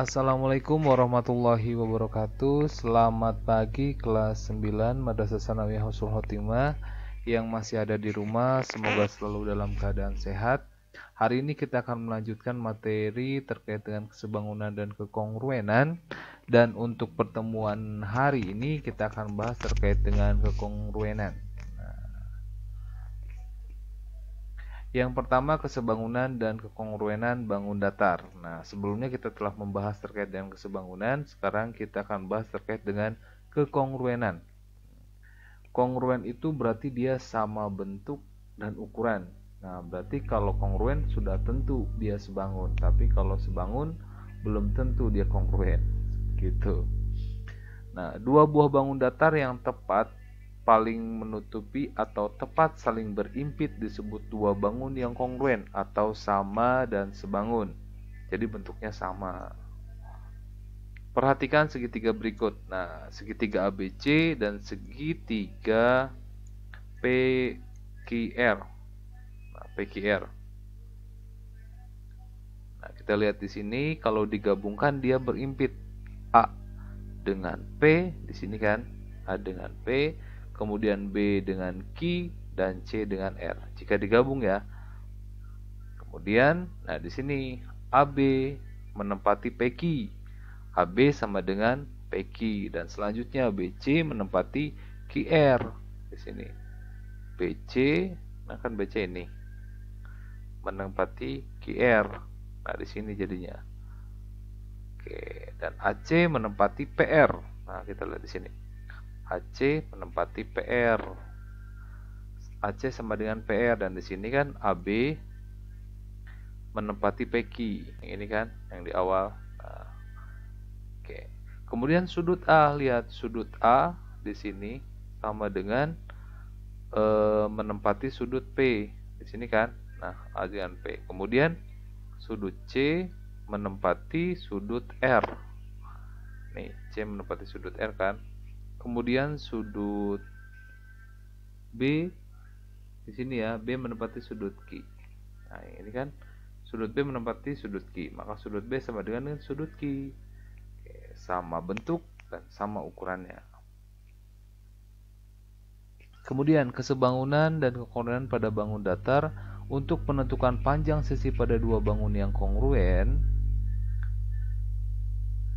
Assalamualaikum warahmatullahi wabarakatuh. Selamat pagi kelas 9 Madrasah Sanawiyah Husnul Khotimah yang masih ada di rumah. Semoga selalu dalam keadaan sehat. Hari ini kita akan melanjutkan materi terkait dengan kesebangunan dan kekongruenan. Dan untuk pertemuan hari ini kita akan bahas terkait dengan kekongruenan. Yang pertama, kesebangunan dan kekongruenan bangun datar. Nah, sebelumnya kita telah membahas terkait dengan kesebangunan, sekarang kita akan bahas terkait dengan kekongruenan. Kongruen itu berarti dia sama bentuk dan ukuran. Nah, berarti kalau kongruen sudah tentu dia sebangun, tapi kalau sebangun belum tentu dia kongruen. Gitu. Nah, dua buah bangun datar yang tepat paling menutupi atau tepat saling berimpit disebut dua bangun yang kongruen atau sama dan sebangun. Jadi bentuknya sama. Perhatikan segitiga berikut. Nah, segitiga ABC dan segitiga PQR. Nah, PQR. Nah, kita lihat di sini kalau digabungkan dia berimpit. A dengan P di sini kan, A dengan P, kemudian B dengan Q dan C dengan R. Jika digabung ya. Kemudian, nah di sini AB menempati PQ. AB sama dengan PQ dan selanjutnya BC menempati QR di sini. BC, nah kan BC ini menempati QR. Nah di sini jadinya. Oke, dan AC menempati PR. Nah, kita lihat di sini. AC menempati PR. AC sama dengan PR dan di sini kan AB menempati PQ. Ini kan yang di awal. Nah, oke. Kemudian sudut A, lihat sudut A di sini sama dengan menempati sudut P. Di sini kan. Nah, A dengan P. Kemudian sudut C menempati sudut R. Nih, C menempati sudut R kan. Kemudian sudut B di sini ya, B menempati sudut Q. Nah, ini kan sudut B menempati sudut Q, maka sudut B sama dengan sudut Q. Oke, sama bentuk dan sama ukurannya. Kemudian kesebangunan dan kekongruenan pada bangun datar. Untuk menentukan panjang sisi pada dua bangun yang kongruen,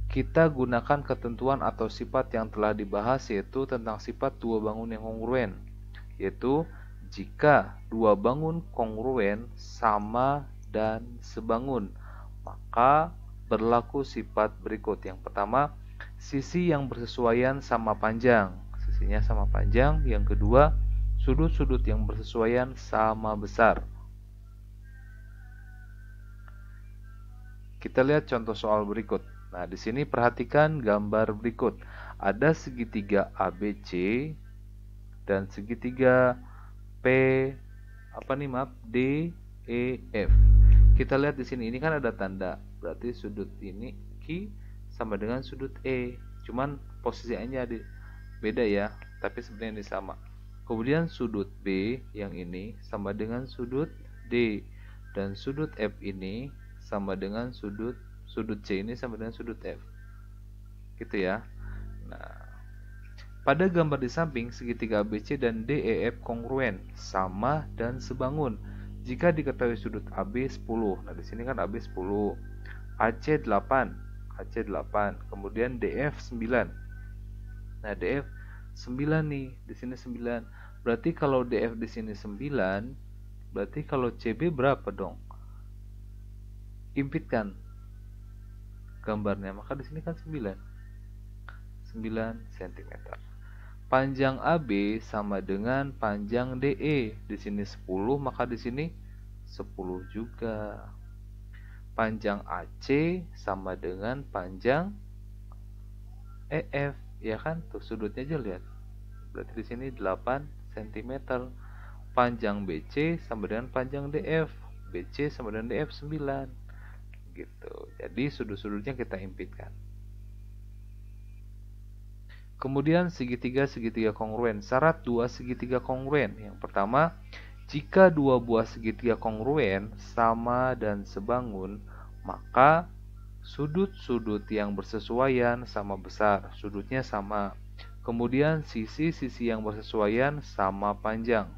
kita gunakan ketentuan atau sifat yang telah dibahas, yaitu tentang sifat dua bangun yang kongruen, yaitu jika dua bangun kongruen sama dan sebangun, maka berlaku sifat berikut. Yang pertama, sisi yang bersesuaian sama panjang, sisinya sama panjang. Yang kedua, sudut-sudut yang bersesuaian sama besar. Kita lihat contoh soal berikut. Nah, di sini perhatikan gambar berikut. Ada segitiga ABC dan segitiga DEF. Kita lihat di sini, ini kan ada tanda. Berarti sudut ini Q sama dengan sudut E. Cuman posisinya beda ya, tapi sebenarnya ini sama. Kemudian sudut B yang ini sama dengan sudut D, dan sudut F ini sama dengan sudut C ini sama dengan sudut F. Gitu ya. Nah, pada gambar di samping segitiga ABC dan DEF kongruen, sama dan sebangun. Jika diketahui sudut AB 10. Nah, di sini kan AB 10, AC 8, kemudian DF 9. Nah, DF 9 nih, di sini 9. Berarti kalau DF di sini 9, berarti kalau CB berapa dong? Impitkan gambarnya, maka di sini kan 9 cm. Panjang AB sama dengan panjang DE, di sini 10, maka di sini 10 juga. Panjang AC sama dengan panjang EF, ya kan? Tuh sudutnya aja lihat. Berarti di sini 8 cm. Panjang BC sama dengan panjang DF. BC sama dengan DF 9. Gitu. Jadi sudut-sudutnya kita impitkan. Kemudian segitiga kongruen. Syarat dua segitiga kongruen. Yang pertama, jika dua buah segitiga kongruen sama dan sebangun, maka Sudut-sudut yang bersesuaian sama besar, sudutnya sama. Kemudian sisi-sisi yang bersesuaian sama panjang.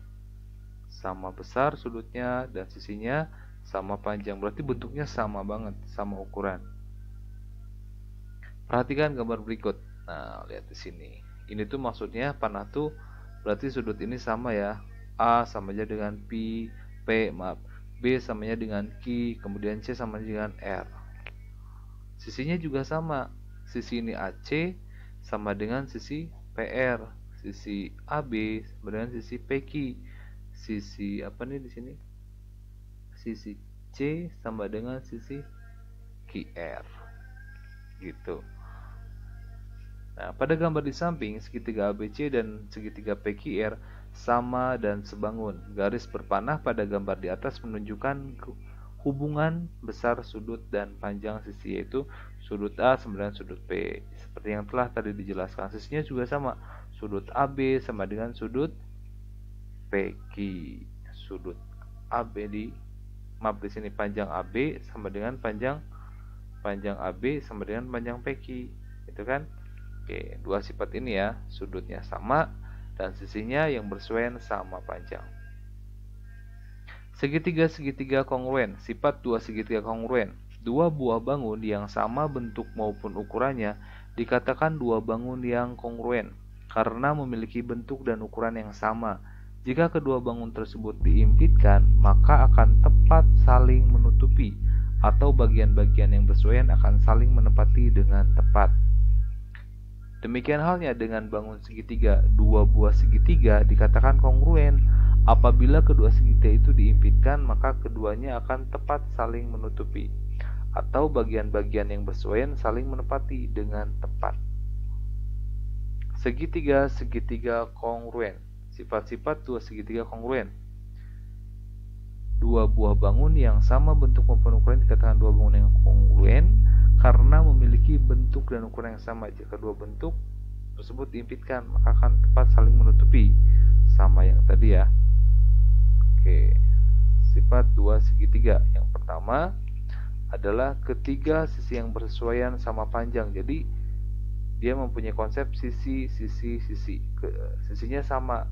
Sama besar sudutnya dan sisinya sama panjang. Berarti bentuknya sama banget, sama ukuran. Perhatikan gambar berikut. Nah, lihat di sini. Ini tuh maksudnya panah tuh berarti sudut ini sama ya. A samanya dengan P, B samanya dengan Q, kemudian C sama dengan R. Sisinya juga sama. Sisi ini AC sama dengan sisi PR. Sisi AB sama dengan sisi PQ. Sisi apa nih di sini? Sisi C sama dengan sisi QR. Gitu. Nah, pada gambar di samping, segitiga ABC dan segitiga PQR sama dan sebangun. Garis berpanah pada gambar di atas menunjukkan hubungan besar sudut dan panjang sisi, yaitu sudut A sama dengan sudut P. Seperti yang telah tadi dijelaskan, sisinya juga sama. Sudut AB sama dengan sudut PQ. Sudut AB di sini panjang AB sama dengan panjang AB sama dengan panjang PQ. Itu kan? Oke, dua sifat ini ya, sudutnya sama dan sisinya yang bersesuaian sama panjang. Segitiga-segitiga kongruen, sifat dua segitiga kongruen. Dua buah bangun yang sama bentuk maupun ukurannya dikatakan dua bangun yang kongruen karena memiliki bentuk dan ukuran yang sama. Jika kedua bangun tersebut diimpitkan, maka akan tepat saling menutupi atau bagian-bagian yang bersesuaian akan saling menempati dengan tepat. Demikian halnya dengan bangun segitiga. Dua buah segitiga dikatakan kongruen. Apabila kedua segitiga itu diimpitkan, maka keduanya akan tepat saling menutupi atau bagian-bagian yang bersesuaian saling menepati dengan tepat. Segitiga-segitiga kongruen. Sifat-sifat dua segitiga kongruen. Dua buah bangun yang sama bentuk maupun ukuran dikatakan dua bangun yang kongruen karena memiliki bentuk dan ukuran yang sama. Jika dua bentuk tersebut diimpitkan, maka akan tepat saling menutupi, sama yang tadi ya. Oke, sifat dua segitiga. Yang pertama adalah ketiga sisi yang bersesuaian sama panjang. Jadi dia mempunyai konsep sisi. Sisinya sama.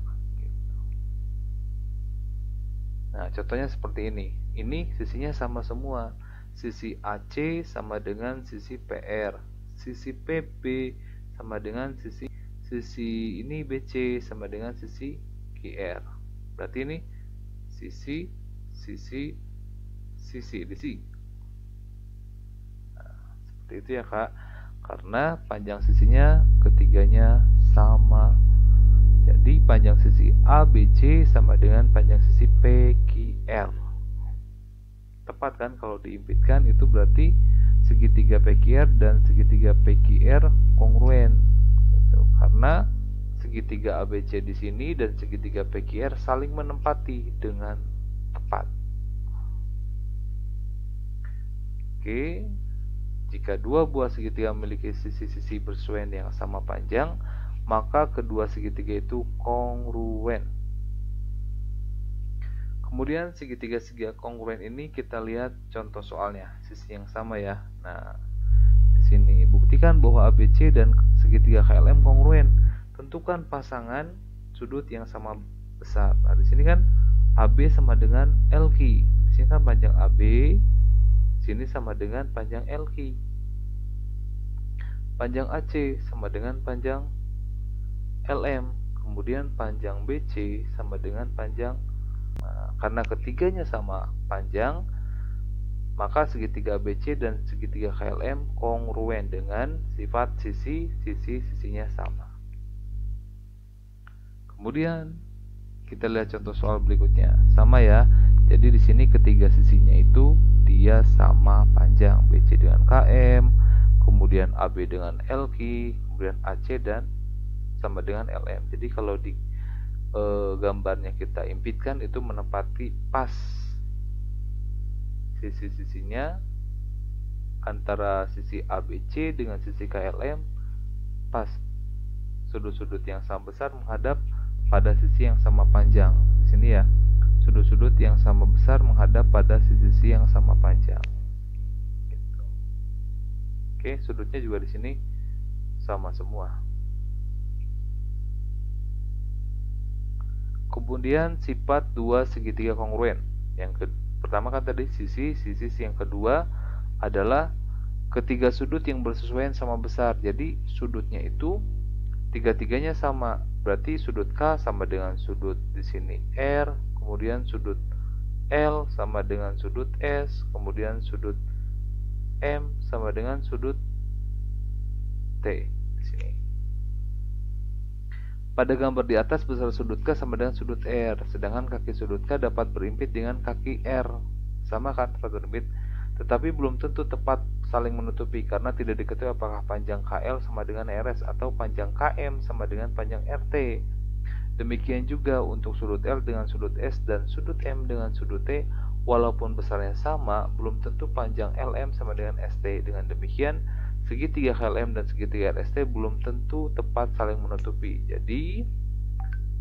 Nah, contohnya seperti ini. Ini sisinya sama semua. Sisi AC sama dengan sisi PR. Sisi PB sama dengan sisi ini BC sama dengan sisi QR. Berarti ini sisi di sini. Nah, seperti itu ya, Kak. Karena panjang sisinya ketiganya sama. Jadi panjang sisi ABC sama dengan panjang sisi PQR. Tepat kan kalau diimpitkan, itu berarti segitiga PQR dan segitiga PQR kongruen. Gitu. Karena segitiga ABC di sini dan segitiga PQR saling menempati dengan tepat. Oke. Jika dua buah segitiga memiliki sisi-sisi bersesuaian yang sama panjang, maka kedua segitiga itu kongruen. Kemudian segitiga-segitiga kongruen ini kita lihat contoh soalnya, sisi yang sama ya. Nah, di sini buktikan bahwa ABC dan segitiga KLM kongruen. Tentukan pasangan sudut yang sama besar. Nah, di sini kan AB sama dengan LQ. Di sini kan panjang AB, di sini sama dengan panjang LQ. Panjang AC sama dengan panjang LM, kemudian panjang BC sama dengan panjang. Nah, karena ketiganya sama panjang, maka segitiga ABC dan segitiga KLM kongruen dengan sifat sisinya sama. Kemudian kita lihat contoh soal berikutnya, sama ya. Jadi di sini ketiga sisinya itu dia sama panjang, BC dengan KM, kemudian AB dengan LQ, kemudian AC dan sama dengan LM. Jadi kalau di gambarnya kita impitkan, itu menempati pas sisi-sisinya antara sisi ABC dengan sisi KLM, pas sudut-sudut yang sama besar menghadap pada sisi yang sama panjang. Di sini ya, sudut-sudut yang sama besar menghadap pada sisi yang sama panjang. Gitu. Oke, sudutnya juga di sini sama semua. Kemudian sifat dua segitiga kongruen. Pertama kan tadi sisi yang kedua adalah ketiga sudut yang bersesuaian sama besar. Jadi sudutnya itu tiga-tiganya sama. Berarti sudut K sama dengan sudut di sini R, kemudian sudut L sama dengan sudut S, kemudian sudut M sama dengan sudut T di sini. Pada gambar di atas besar sudut K sama dengan sudut R, sedangkan kaki sudut K dapat berimpit dengan kaki R. Sama kan, dapat berimpit, tetapi belum tentu tepat saling menutupi karena tidak diketahui apakah panjang KL sama dengan RS atau panjang KM sama dengan panjang RT. Demikian juga untuk sudut L dengan sudut S dan sudut M dengan sudut T, walaupun besarnya sama, belum tentu panjang LM sama dengan ST. Dengan demikian, segitiga KLM dan segitiga RST belum tentu tepat saling menutupi. Jadi,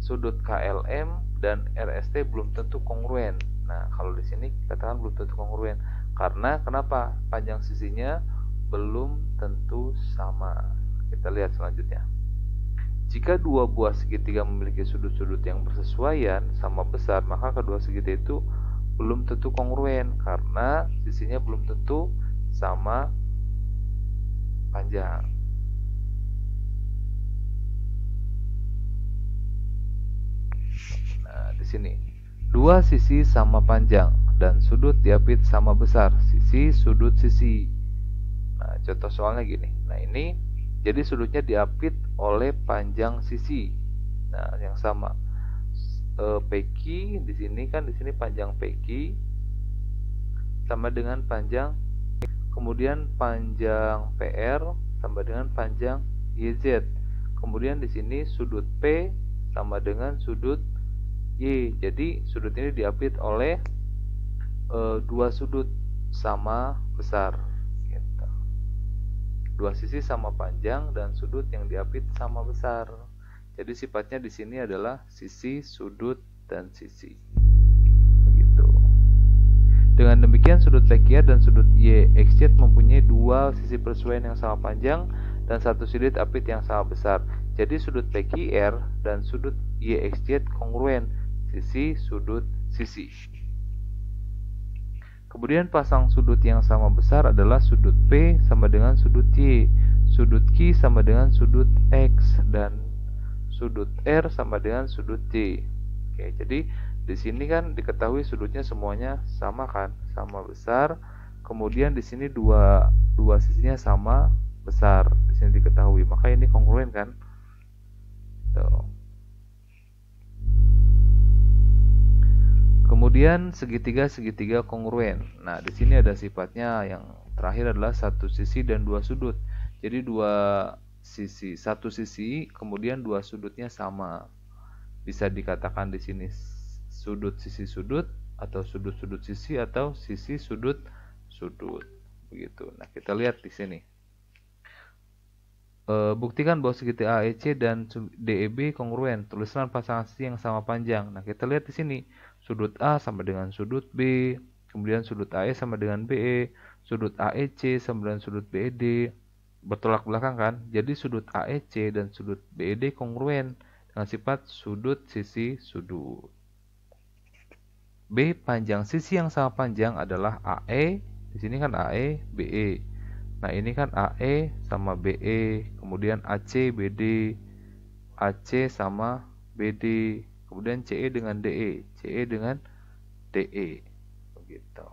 sudut KLM dan RST belum tentu kongruen. Nah, kalau di sini katakan belum tentu kongruen karena kenapa? Panjang sisinya belum tentu sama. Kita lihat selanjutnya. Jika dua buah segitiga memiliki sudut-sudut yang bersesuaian sama besar, maka kedua segitiga itu belum tentu kongruen karena sisinya belum tentu sama panjang. Nah, di sini dua sisi sama panjang dan sudut diapit sama besar, sisi sudut sisi. Nah, contoh soalnya gini. Nah, ini jadi sudutnya diapit oleh panjang sisi. Nah, yang sama. PQ di sini kan, di sini panjang PQ sama dengan panjang, kemudian panjang PR sama dengan panjang YZ. Kemudian di sini sudut P sama dengan sudut Y. Jadi sudut ini diapit oleh dua sudut sama besar. Gitu. Dua sisi sama panjang dan sudut yang diapit sama besar. Jadi sifatnya di sini adalah sisi, sudut, dan sisi. Begitu. Dengan demikian sudut PQR dan sudut YXZ mempunyai dua sisi persesuaian yang sama panjang dan satu sudut apit yang sama besar. Jadi sudut PQR dan sudut YXZ kongruen, sisi, sudut, sisi. Kemudian pasang sudut yang sama besar adalah sudut P sama dengan sudut Y, sudut Q sama dengan sudut X, dan sudut R sama dengan sudut T. Oke, jadi di sini kan diketahui sudutnya semuanya sama kan, sama besar. Kemudian di sini dua sisinya sama besar. Di sini diketahui, maka ini kongruen kan. Tuh. Kemudian segitiga kongruen. Nah, di sini ada sifatnya yang terakhir adalah satu sisi dan dua sudut. Jadi satu sisi, kemudian dua sudutnya sama. Bisa dikatakan di sini sudut sisi sudut atau sudut sisi atau sisi sudut begitu. Nah, kita lihat di sini. Buktikan bahwa segitiga AEC dan DEB kongruen. Tuliskan pasangan sisi yang sama panjang. Nah, kita lihat di sini. Sudut A sama dengan sudut B, kemudian sudut AE sama dengan BE, sudut AEC sama dengan sudut BED. Bertolak belakang kan? Jadi sudut AEC dan sudut BED kongruen dengan sifat sudut sisi sudut. B, panjang sisi yang sama panjang adalah AE. Di sini kan AE, BE. Nah, ini kan AE sama BE, kemudian AC, BD, AC sama BD, kemudian CE dengan DE, CE dengan DE. Begitu.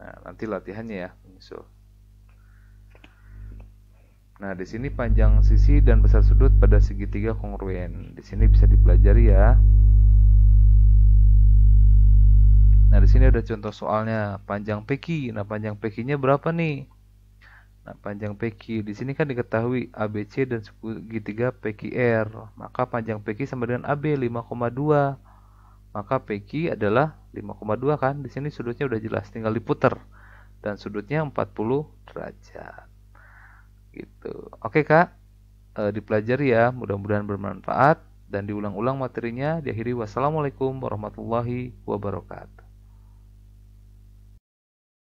Nah, nanti latihannya ya, menyusul. Nah, di sini panjang sisi dan besar sudut pada segitiga kongruen. Di sini bisa dipelajari ya. Nah, di sini ada contoh soalnya, panjang PQ. Nah, panjang PQ-nya berapa nih? Nah, panjang PQ di sini kan diketahui ABC dan segitiga PQR. Maka panjang PQ sama dengan AB 5,2. Maka PQ adalah 5,2 kan? Di sini sudutnya udah jelas, tinggal diputer. Dan sudutnya 40 derajat. Gitu. Oke Kak, dipelajari ya, mudah-mudahan bermanfaat dan diulang-ulang materinya. Diakhiri wassalamualaikum warahmatullahi wabarakatuh.